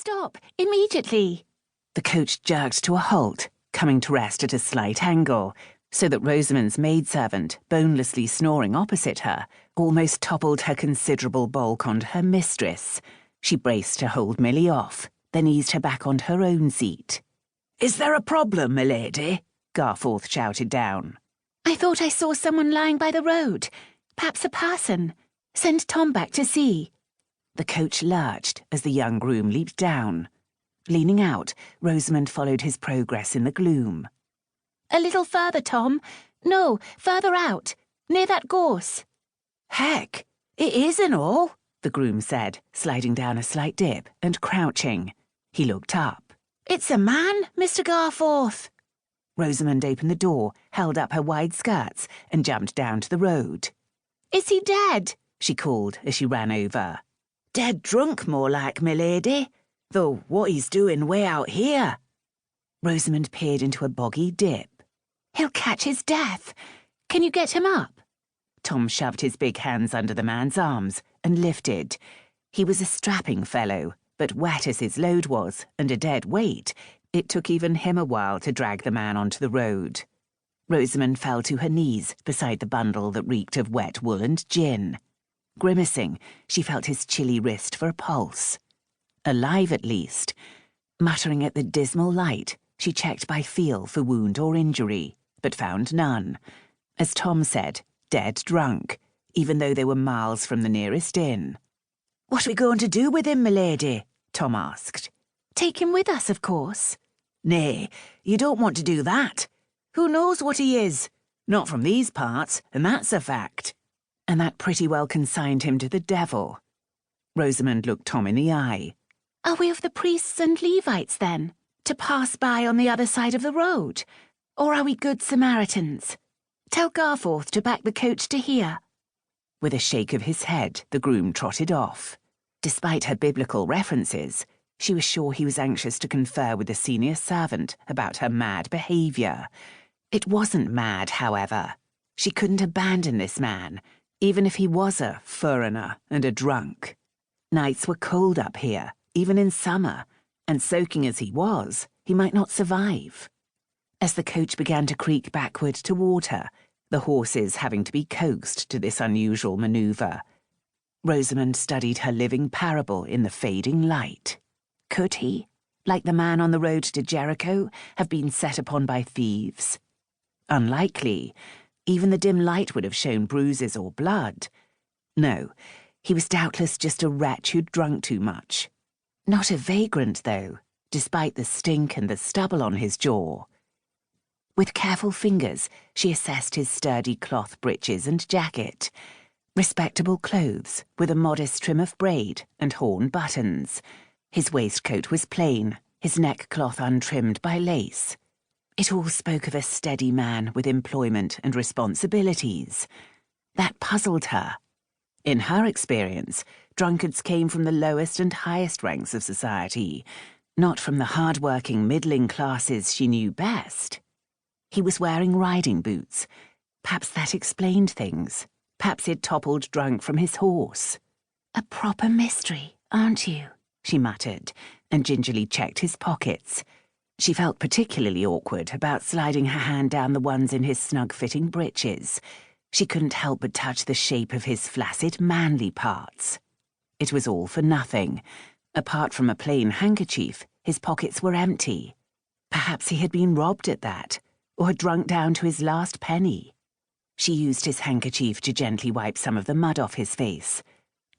Stop, immediately! The coach jerked to a halt, coming to rest at a slight angle, so that Rosamunde's maidservant, bonelessly snoring opposite her, almost toppled her considerable bulk onto her mistress. She braced to hold Milly off, then eased her back onto her own seat. "Is there a problem, milady?" Garforth shouted down. "I thought I saw someone lying by the road. Perhaps a person. Send Tom back to see." The coach lurched as the young groom leaped down. Leaning out, Rosamunde followed his progress in the gloom. "A little further, Tom. No, further out. Near that gorse." "Heck, it isn't all," the groom said, sliding down a slight dip and crouching. He looked up. "It's a man, Mr. Garforth." Rosamunde opened the door, held up her wide skirts, and jumped down to the road. "Is he dead?" she called as she ran over. "Dead drunk, more like, milady. Though what he's doing way out here." Rosamunde peered into a boggy dip. "He'll catch his death. Can you get him up?" Tom shoved his big hands under the man's arms and lifted. He was a strapping fellow, but wet as his load was, and a dead weight, it took even him a while to drag the man onto the road. Rosamunde fell to her knees beside the bundle that reeked of wet wool and gin. Grimacing, she felt his chilly wrist for a pulse. Alive at least. Muttering at the dismal light, she checked by feel for wound or injury, but found none. As Tom said, dead drunk, even though they were miles from the nearest inn. "What are we going to do with him, milady?" Tom asked. "Take him with us, of course." "Nay, you don't want to do that. Who knows what he is? Not from these parts, and that's a fact." And that pretty well consigned him to the devil. Rosamunde looked Tom in the eye. "Are we of the priests and Levites, then, to pass by on the other side of the road? Or are we good Samaritans? Tell Garforth to back the coach to here." With a shake of his head, the groom trotted off. Despite her biblical references, she was sure he was anxious to confer with the senior servant about her mad behaviour. It wasn't mad, however. She couldn't abandon this man, even if he was a foreigner and a drunk. Nights were cold up here, even in summer, and soaking as he was, he might not survive. As the coach began to creak backward toward her, the horses having to be coaxed to this unusual manoeuvre, Rosamunde studied her living parable in the fading light. Could he, like the man on the road to Jericho, have been set upon by thieves? Unlikely. Even the dim light would have shown bruises or blood. No, he was doubtless just a wretch who'd drunk too much. Not a vagrant, though, despite the stink and the stubble on his jaw. With careful fingers, she assessed his sturdy cloth breeches and jacket. Respectable clothes, with a modest trim of braid and horn buttons. His waistcoat was plain, his neckcloth untrimmed by lace. It all spoke of a steady man with employment and responsibilities. That puzzled her. In her experience, drunkards came from the lowest and highest ranks of society, not from the hard-working middling classes she knew best. He was wearing riding boots. Perhaps that explained things. Perhaps he'd toppled drunk from his horse. "A proper mystery, aren't you?" she muttered, and gingerly checked his pockets. She felt particularly awkward about sliding her hand down the ones in his snug-fitting breeches. She couldn't help but touch the shape of his flaccid, manly parts. It was all for nothing. Apart from a plain handkerchief, his pockets were empty. Perhaps he had been robbed at that, or had drunk down to his last penny. She used his handkerchief to gently wipe some of the mud off his face.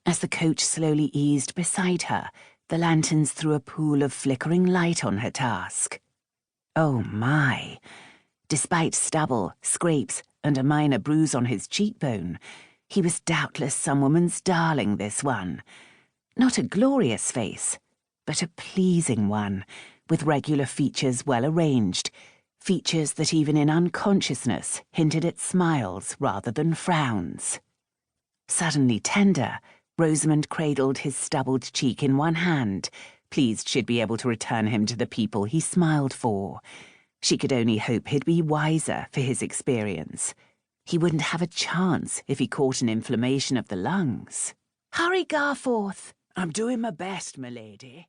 As the coach slowly eased beside her, the lanterns threw a pool of flickering light on her task. Oh my! Despite stubble, scrapes, and a minor bruise on his cheekbone, he was doubtless some woman's darling, this one. Not a glorious face, but a pleasing one, with regular features well arranged, features that even in unconsciousness hinted at smiles rather than frowns. Suddenly tender, Rosamunde cradled his stubbled cheek in one hand, pleased she'd be able to return him to the people he smiled for. She could only hope he'd be wiser for his experience. He wouldn't have a chance if he caught an inflammation of the lungs. "Hurry, Garforth!" "I'm doing my best, milady."